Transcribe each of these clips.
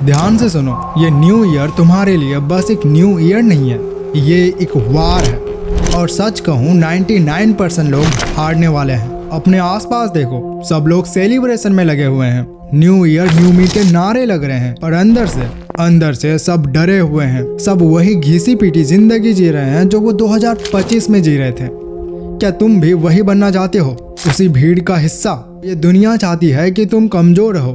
ध्यान से सुनो, ये न्यू ईयर तुम्हारे लिए बस एक न्यू ईयर नहीं है, ये एक वार है। और सच कहूँ 99% लोग हारने वाले हैं। अपने आसपास देखो, सब लोग सेलिब्रेशन में लगे हुए हैं। न्यू ईयर न्यू मी के नारे लग रहे हैं, पर अंदर से सब डरे हुए हैं। सब वही घिसी पीटी जिंदगी जी रहे हैं जो वो 2025 में जी रहे थे। क्या तुम भी वही बनना चाहते हो, उसी भीड़ का हिस्सा? ये दुनिया चाहती है कि तुम कमजोर रहो,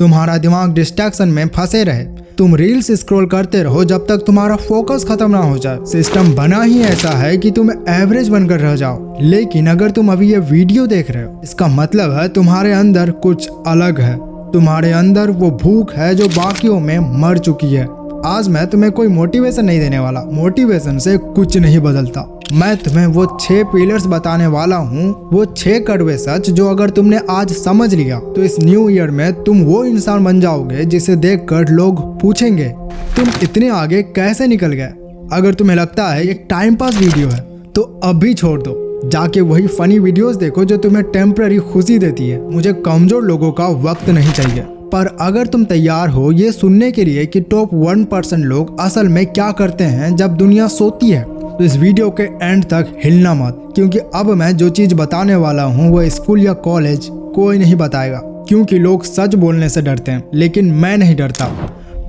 तुम्हारा दिमाग डिस्ट्रैक्शन में फंसे रहे, तुम रील्स स्क्रॉल करते रहो जब तक तुम्हारा फोकस खत्म ना हो जाए। सिस्टम बना ही ऐसा है कि तुम एवरेज बनकर रह जाओ। लेकिन अगर तुम अभी ये वीडियो देख रहे हो, इसका मतलब है तुम्हारे अंदर कुछ अलग है। तुम्हारे अंदर वो भूख है जो बाकियों में मर चुकी है। आज मैं तुम्हें कोई मोटिवेशन नहीं देने वाला, मोटिवेशन से कुछ नहीं बदलता। मैं तुम्हें वो 6 पिलर्स बताने वाला हूँ, वो 6 कड़वे सच जो अगर तुमने आज समझ लिया तो इस न्यू ईयर में तुम वो इंसान बन जाओगे जिसे देखकर लोग पूछेंगे तुम इतने आगे कैसे निकल गए। अगर तुम्हें लगता है एक टाइम पास वीडियो है तो अभी छोड़ दो, जाके वही फनी वीडियोस देखो जो तुम्हें टेम्पररी खुशी देती है। मुझे कमजोर लोगों का वक्त नहीं चाहिए। पर अगर तुम तैयार हो ये सुनने के लिए कि टॉप 1% लोग असल में क्या करते हैं जब दुनिया सोती है, तो इस वीडियो के एंड तक हिलना मत, क्योंकि अब मैं जो चीज बताने वाला हूँ वो स्कूल या कॉलेज कोई नहीं बताएगा, क्योंकि लोग सच बोलने से डरते हैं, लेकिन मैं नहीं डरता।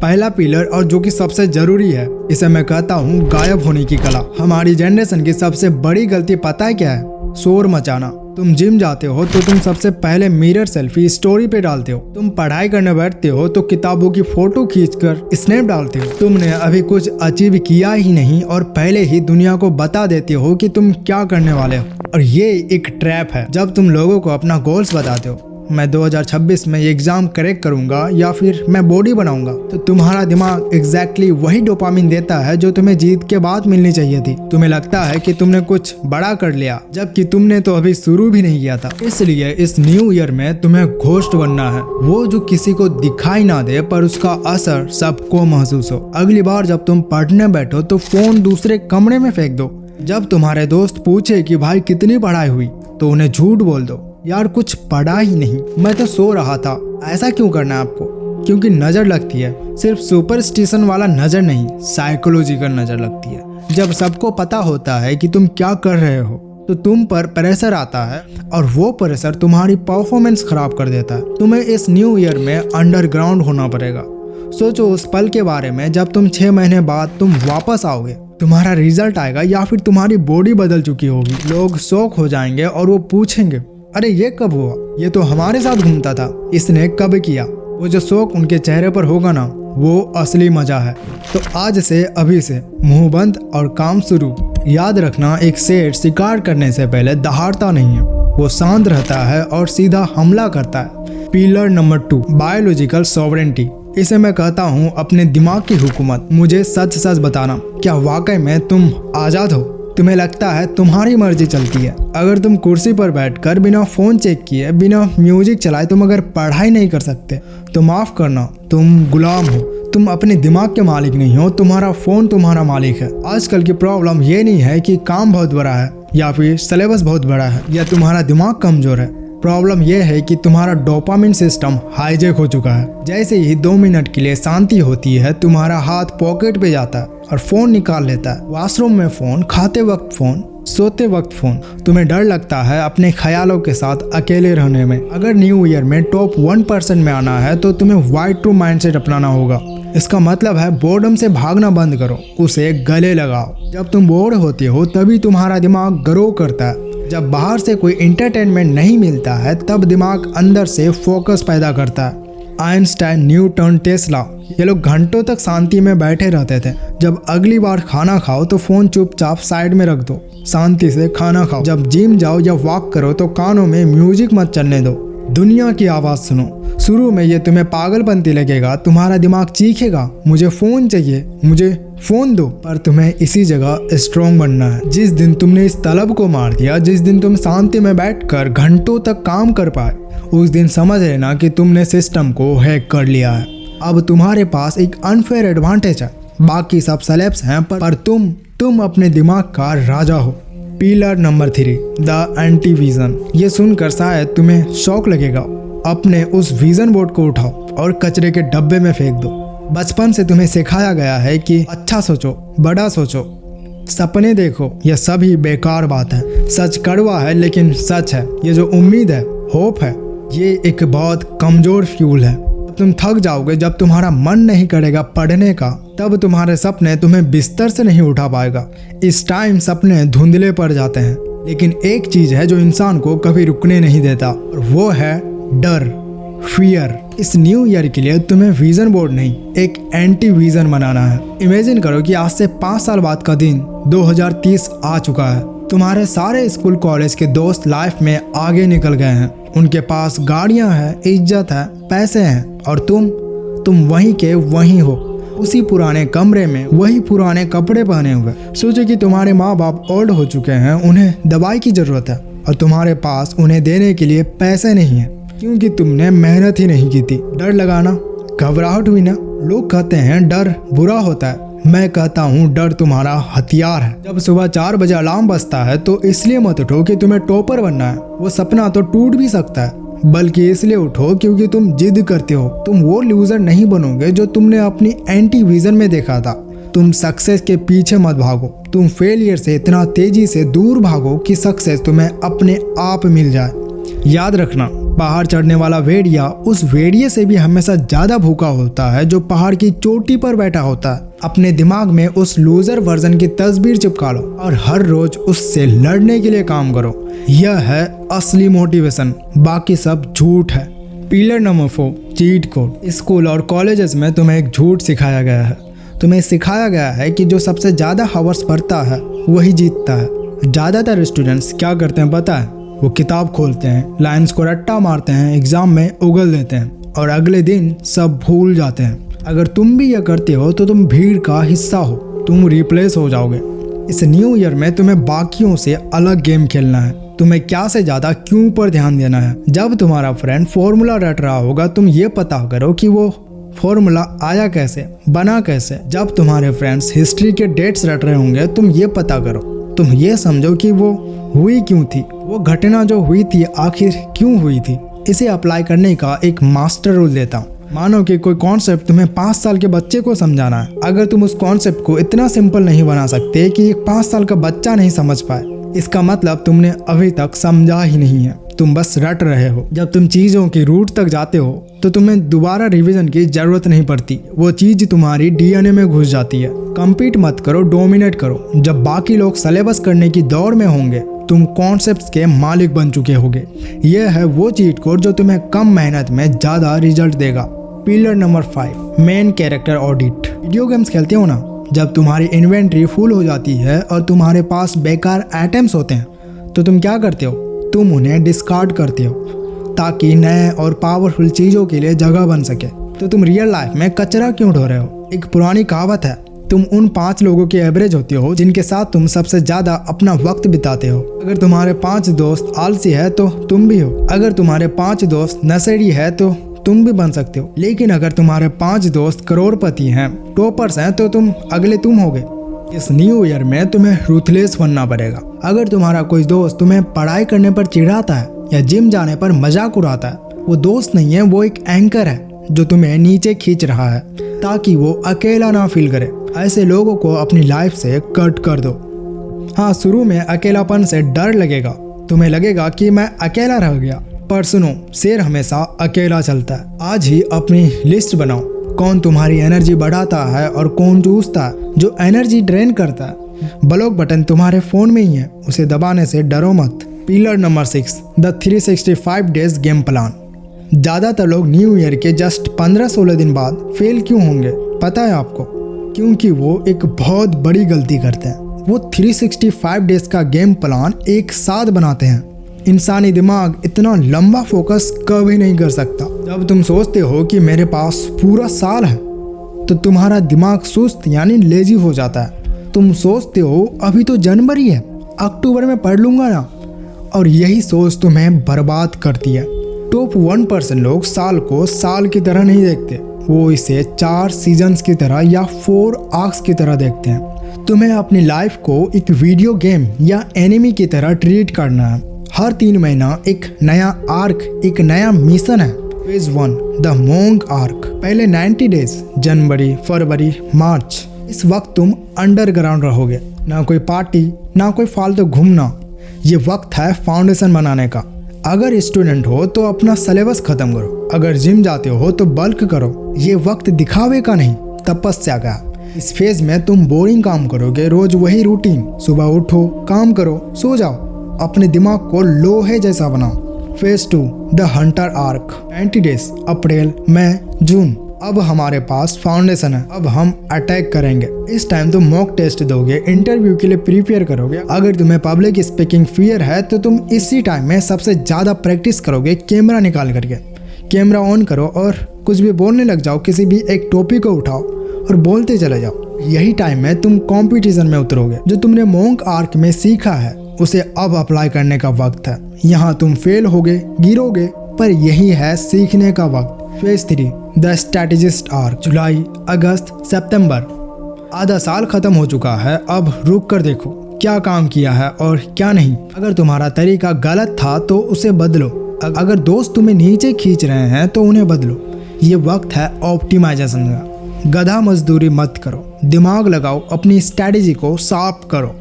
पहला पिलर, और जो कि सबसे जरूरी है, इसे मैं कहता हूँ गायब होने की कला। हमारी जनरेशन की सबसे बड़ी गलती पता है क्या है? शोर मचाना। तुम जिम जाते हो तो तुम सबसे पहले मिरर सेल्फी स्टोरी पे डालते हो। तुम पढ़ाई करने बैठते हो तो किताबों की फोटो खींचकर स्नैप डालते हो। तुमने अभी कुछ अचीव किया ही नहीं और पहले ही दुनिया को बता देते हो कि तुम क्या करने वाले हो। और ये एक ट्रैप है। जब तुम लोगों को अपना गोल्स बताते हो, मैं 2026 में ये एग्जाम क्रैक करूंगा या फिर मैं बॉडी बनाऊंगा, तो तुम्हारा दिमाग एग्जैक्टली वही डोपामिन देता है जो तुम्हें जीत के बाद मिलनी चाहिए थी। तुम्हें लगता है कि तुमने कुछ बड़ा कर लिया, जबकि तुमने तो अभी शुरू भी नहीं किया था। इसलिए इस न्यू ईयर में तुम्हें घोस्ट बनना है, वो जो किसी को दिखाई ना दे पर उसका असर सबको महसूस हो। अगली बार जब तुम पढ़ने बैठो तो फोन दूसरे कमरे में फेंक दो। जब तुम्हारे दोस्त पूछे कि भाई कितनी पढ़ाई हुई, तो उन्हें झूठ बोल दो, यार कुछ पढ़ा ही नहीं, मैं तो सो रहा था। ऐसा क्यों करना है आपको? क्योंकि नजर लगती है, सिर्फ सुपरस्टिशन वाला नजर नहीं, साइकोलॉजिकल नजर लगती है। जब सबको पता होता है कि तुम क्या कर रहे हो तो तुम पर प्रेशर आता है, और वो प्रेशर तुम्हारी परफॉर्मेंस खराब कर देता है। तुम्हें इस न्यू ईयर में अंडरग्राउंड होना पड़ेगा। सोचो उस पल के बारे में जब तुम 6 महीने बाद तुम वापस आओगे, तुम्हारा रिजल्ट आएगा या फिर तुम्हारी बॉडी बदल चुकी होगी। लोग शॉक हो जाएंगे और वो पूछेंगे, अरे ये कब हुआ? ये तो हमारे साथ घूमता था, इसने कब किया? वो जो शौक उनके चेहरे पर होगा ना, वो असली मजा है। तो आज से अभी से मुंह बंद और काम शुरू। याद रखना, एक शेर शिकार करने से पहले दहाड़ता नहीं है, वो शांत रहता है और सीधा हमला करता है। Pillar number 2, biological sovereignty. इसे मैं कहता हूँ अपने दिमाग की हुकूमत। मुझे सच सच बताना, क्या वाकई में तुम आजाद हो? तुम्हें लगता है तुम्हारी मर्जी चलती है? अगर तुम कुर्सी पर बैठकर बिना फोन चेक किए, बिना म्यूजिक चलाए तुम अगर पढ़ाई नहीं कर सकते, तो माफ करना, तुम गुलाम हो। तुम अपने दिमाग के मालिक नहीं हो, तुम्हारा फोन तुम्हारा मालिक है। आजकल की प्रॉब्लम ये नहीं है कि काम बहुत बड़ा है या फिर सिलेबस बहुत बड़ा है या तुम्हारा दिमाग कमजोर है। प्रॉब्लम यह है कि तुम्हारा डोपामिन सिस्टम हाईजैक हो चुका है। जैसे ही 2 मिनट के लिए शांति होती है, तुम्हारा हाथ पॉकेट पे जाता है और फोन निकाल लेता है। वॉशरूम में फोन, खाते वक्त फोन, सोते वक्त फोन। तुम्हें डर लगता है अपने ख्यालों के साथ अकेले रहने में। अगर न्यू ईयर में टॉप 1% में आना है तो तुम्हें वाइड टू माइंडसेट अपनाना होगा। इसका मतलब है बोर्डम से भागना बंद करो, उसे गले लगाओ। जब तुम बोर होते हो तभी तुम्हारा दिमाग ग्रो करता है। जब बाहर से कोई एंटरटेनमेंट नहीं मिलता है तब दिमाग अंदर से फोकस पैदा करता है। आइंस्टाइन, न्यूटन, टेस्ला, ये लोग घंटों तक शांति में बैठे रहते थे। जब अगली बार खाना खाओ तो फोन चुपचाप साइड में रख दो, शांति से खाना खाओ। जब जिम जाओ या वॉक करो तो कानों में म्यूजिक मत चलने दो, दुनिया की आवाज सुनो। शुरू में ये तुम्हें पागलपंती लगेगा, तुम्हारा दिमाग चीखेगा, मुझे फोन चाहिए, मुझे फोन दो। पर तुम्हें इसी जगह स्ट्रॉन्ग बनना है। जिस दिन तुमने इस तलब को मार दिया, जिस दिन तुम शांति में बैठकर घंटों तक काम कर पाए, उस दिन समझ लेना कि तुमने सिस्टम को हैक कर लिया है। अब तुम्हारे पास एक अनफेयर एडवांटेज है, बाकी सब सेलेब्स हैं पर तुम अपने दिमाग का राजा हो। Pillar number 3, the anti vision. ये सुनकर शायद तुम्हें शौक लगेगा। अपने उस विजन बोर्ड को उठाओ और कचरे के डब्बे में फेंक दो। बचपन से तुम्हें सिखाया गया है कि अच्छा सोचो, बड़ा सोचो, सपने देखो, यह सभी बेकार बात है। सच कड़वा है लेकिन सच है। ये जो उम्मीद है, होप है, ये एक बहुत कमजोर फ्यूल है। तुम थक जाओगे जब तुम्हारा मन नहीं करेगा पढ़ने का, तब तुम्हारे सपने तुम्हें बिस्तर से नहीं उठा पाएगा। इस टाइम सपने धुंधले पड़ जाते हैं, लेकिन एक चीज है जो इंसान को कभी रुकने नहीं देता, और वो है डर, फियर। इस न्यू ईयर के लिए तुम्हें विजन बोर्ड नहीं, एक एंटी विजन बनाना है। इमेजिन करो कि आज से 5 साल बाद का दिन 2030 आ चुका है। तुम्हारे सारे स्कूल कॉलेज के दोस्त लाइफ में आगे निकल गए हैं। उनके पास गाड़ियां हैं, इज्जत है, पैसे हैं, और तुम वहीं के वहीं हो, उसी पुराने कमरे में, वही पुराने कपड़े पहने हुए। सोचो कि तुम्हारे माँ बाप ओल्ड हो चुके हैं, उन्हें दवाई की जरूरत है, और तुम्हारे पास उन्हें देने के लिए पैसे नहीं है, क्योंकि तुमने मेहनत ही नहीं की थी। डर लगाना, घबराहट हुई ना। लोग कहते हैं डर बुरा होता है, मैं कहता हूँ डर तुम्हारा हथियार है। जब सुबह 4 बजे अलार्म बजता है तो इसलिए मत उठो कि तुम्हें टॉपर बनना है, वो सपना तो टूट भी सकता है, बल्कि इसलिए उठो क्योंकि तुम जिद करते हो। तुम वो लूजर नहीं बनोगे जो तुमने अपनी एंटी विजन में देखा था। तुम सक्सेस के पीछे मत भागो, तुम फेलियर से इतना तेजी से दूर भागो कि सक्सेस तुम्हें अपने आप मिल जाए। याद रखना, पहाड़ चढ़ने वाला भेड़िया उस भेड़िए से भी हमेशा ज्यादा भूखा होता है जो पहाड़ की चोटी पर बैठा होता है। अपने दिमाग में उस लूजर वर्जन की तस्वीर चिपका लो और हर रोज उससे लड़ने के लिए काम करो। यह है असली मोटिवेशन, बाकी सब झूठ है। Pillar number 4, cheat code. School और कॉलेजेस में तुम्हें एक झूठ सिखाया गया है। तुम्हें सिखाया गया है कि जो सबसे ज्यादा हावर्स पढ़ता है वही जीतता है। ज्यादातर स्टूडेंट्स क्या करते हैं पता है? वो किताब खोलते हैं, लाइंस को रट्टा मारते हैं, एग्जाम में उगल देते हैं और अगले दिन सब भूल जाते हैं। अगर तुम भी यह करते हो तो तुम भीड़ का हिस्सा हो, तुम रिप्लेस हो जाओगे। इस न्यू ईयर में तुम्हें बाकियों से अलग गेम खेलना है। तुम्हें क्या से ज्यादा क्यों पर ध्यान देना है। जब तुम्हारा फ्रेंड फॉर्मूला रट रहा होगा, तुम ये पता करो कि वो फॉर्मूला आया कैसे, बना कैसे। जब तुम्हारे फ्रेंड्स हिस्ट्री के डेट्स रट रहे होंगे, तुम ये पता करो, तुम ये समझो कि वो हुई क्यों थी, वो घटना जो हुई थी आखिर क्यों हुई थी। इसे अप्लाई करने का एक मास्टर रूल देता हूँ। मानो कि कोई कॉन्सेप्ट तुम्हें 5 साल के बच्चे को समझाना है। अगर तुम उस कॉन्सेप्ट को इतना सिंपल नहीं बना सकते कि एक 5 साल का बच्चा नहीं समझ पाए, इसका मतलब तुमने अभी तक समझा ही नहीं है, तुम बस रट रहे हो। जब तुम चीजों की रूट तक जाते हो तो तुम्हें दोबारा रिवीजन की जरूरत नहीं पड़ती, वो चीज तुम्हारी डीएनए में घुस जाती है। कम्पीट मत करो, डोमिनेट करो। जब बाकी लोग सिलेबस करने की दौड़ में होंगे, तुम कॉन्सेप्ट्स के मालिक बन चुके होगे। यह है वो चीट कोड जो तुम्हें कम मेहनत में ज्यादा रिजल्ट देगा। Pillar number 5, main character audit. Video games खेलते हो ना, जब तुम्हारी इन्वेंट्री फुल हो जाती है और तुम्हारे पास बेकार आइटम्स होते हैं, तो तुम क्या करते हो? तुम उन्हें डिस्कार्ड करते हो ताकि नए और पावरफुल चीजों के लिए जगह बन सके। तो तुम रियल लाइफ में कचरा क्यों ढो रहे हो? एक पुरानी कहावत है, तुम उन 5 लोगों के एवरेज होते हो जिनके साथ तुम सबसे ज्यादा अपना वक्त बिताते हो। अगर तुम्हारे 5 दोस्त आलसी है तो तुम भी हो। अगर तुम्हारे 5 दोस्त नशेड़ी है तो तुम भी बन सकते हो। लेकिन अगर तुम्हारे 5 दोस्त करोड़पति हैं, टॉपर्स हैं, तो तुम अगले तुम होगे। इस न्यू ईयर में तुम्हें रूथलेस बनना पड़ेगा। अगर तुम्हारा कोई दोस्त तुम्हें पढ़ाई करने पर चिढ़ाता है या जिम जाने पर मजाक उड़ाता है, वो दोस्त नहीं है, वो एक एंकर है जो तुम्हें नीचे खींच रहा है ताकि वो अकेला ना फील करे। ऐसे लोगों को अपनी लाइफ से कट कर दो। हाँ, शुरू में अकेलापन से डर लगेगा, तुम्हें लगेगा कि मैं अकेला रह गया, पर सुनो, शेर हमेशा अकेला चलता है। आज ही अपनी लिस्ट बनाओ, कौन तुम्हारी एनर्जी बढ़ाता है और कौन चूसता है, जो एनर्जी ड्रेन करता है। ब्लॉक बटन तुम्हारे फोन में ही है, उसे दबाने से डरो मत। Pillar number 6, the 365 days game plan. ज्यादातर लोग न्यू ईयर के जस्ट 15-16 दिन बाद फेल क्यों होंगे पता है आपको? क्योंकि वो एक बहुत बड़ी गलती करते हैं। वो 365 डेज का गेम प्लान एक साथ बनाते हैं। इंसानी दिमाग इतना लंबा फोकस कभी नहीं कर सकता। जब तुम सोचते हो कि मेरे पास पूरा साल है, तो तुम्हारा दिमाग सुस्त यानी लेजी हो जाता है। तुम सोचते हो अभी तो जनवरी है, अक्टूबर में पढ़ लूंगा ना, और यही सोच तुम्हें बर्बाद करती है। टॉप 1% लोग साल को साल की तरह नहीं देखते, वो इसे 4 सीजन्स की तरह या 4 आर्क्स की तरह देखते हैं। तुम्हें अपनी लाइफ को एक वीडियो गेम या एनिमी की तरह ट्रीट करना है। हर 3 महीना एक नया आर्क, एक नया मिशन है। Phase 1 the monk arc. पहले 90 डेज जनवरी, फरवरी, मार्च। इस वक्त तुम अंडरग्राउंड रहोगे, ना कोई पार्टी, ना कोई फालतू घूमना। ये वक्त है फाउंडेशन बनाने का। अगर स्टूडेंट हो तो अपना सिलेबस खत्म करो, अगर जिम जाते हो तो बल्क करो। ये वक्त दिखावे का नहीं, तपस्या का। इस फेज में तुम बोरिंग काम करोगे, रोज वही रूटीन। सुबह उठो, काम करो, सो जाओ, अपने दिमाग को लोहे जैसा बनाओ। Phase 2 the hunter arc. 90 days अप्रैल, मई, जून। अब हमारे पास फाउंडेशन है, अब हम अटैक करेंगे। इस टाइम तुम मॉक टेस्ट दोगे, इंटरव्यू के लिए प्रिपेयर करोगे। अगर तुम्हें पब्लिक स्पीकिंग फियर है तो तुम इसी टाइम में सबसे ज़्यादा प्रैक्टिस करोगे। कैमरा निकाल करके कैमरा ऑन करो और कुछ भी बोलने लग जाओ। किसी भी एक टॉपिक को उठाओ और बोलते चले जाओ। यही टाइम में तुम कंपटीशन में उतरोगे। जो तुमने मोंक आर्क में सीखा है उसे अब अप्लाई करने का वक्त है। यहाँ तुम फेल होगे, गिरोगे, पर यही है सीखने का वक्त। Phase 3 the strategist arc. जुलाई, अगस्त, सितंबर। आधा साल खत्म हो चुका है। अब रुक कर देखो क्या काम किया है और क्या नहीं। अगर तुम्हारा तरीका गलत था तो उसे बदलो। अगर दोस्त तुम्हें नीचे खींच रहे हैं तो उन्हें बदलो। ये वक्त है ऑप्टिमाइजेशन का। गधा मजदूरी मत करो, दिमाग लगाओ, अपनी स्ट्रैटेजी को शार्प करो।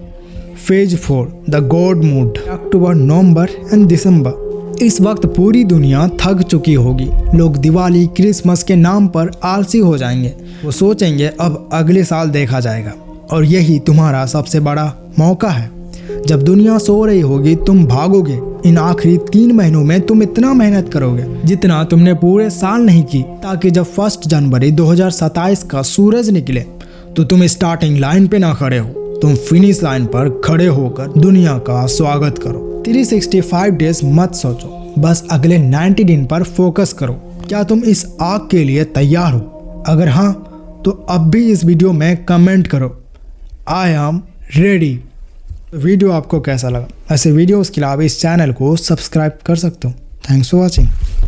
Phase 4 the god mood. अक्टूबर, नवंबर एंड दिसंबर। इस वक्त पूरी दुनिया थक चुकी होगी। लोग दिवाली, क्रिसमस के नाम पर आलसी हो जाएंगे। वो सोचेंगे अब अगले साल देखा जाएगा। और यही तुम्हारा सबसे बड़ा मौका है। जब दुनिया सो रही होगी तुम भागोगे। इन आखिरी 3 महीनों में तुम इतना मेहनत करोगे जितना तुमने पूरे साल नहीं की, ताकि जब 1 जनवरी 2027 का सूरज निकले तो तुम स्टार्टिंग लाइन पे ना खड़े हो, तुम फिनिश लाइन पर खड़े होकर दुनिया का स्वागत करो। 365 डेज मत सोचो, बस अगले 90 दिन पर फोकस करो। क्या तुम इस आग के लिए तैयार हो? अगर हाँ तो अब भी इस वीडियो में कमेंट करो आई एम रेडी। वीडियो आपको कैसा लगा? ऐसे वीडियोस के अलावा इस चैनल को सब्सक्राइब कर सकते हो। Thanks for watching.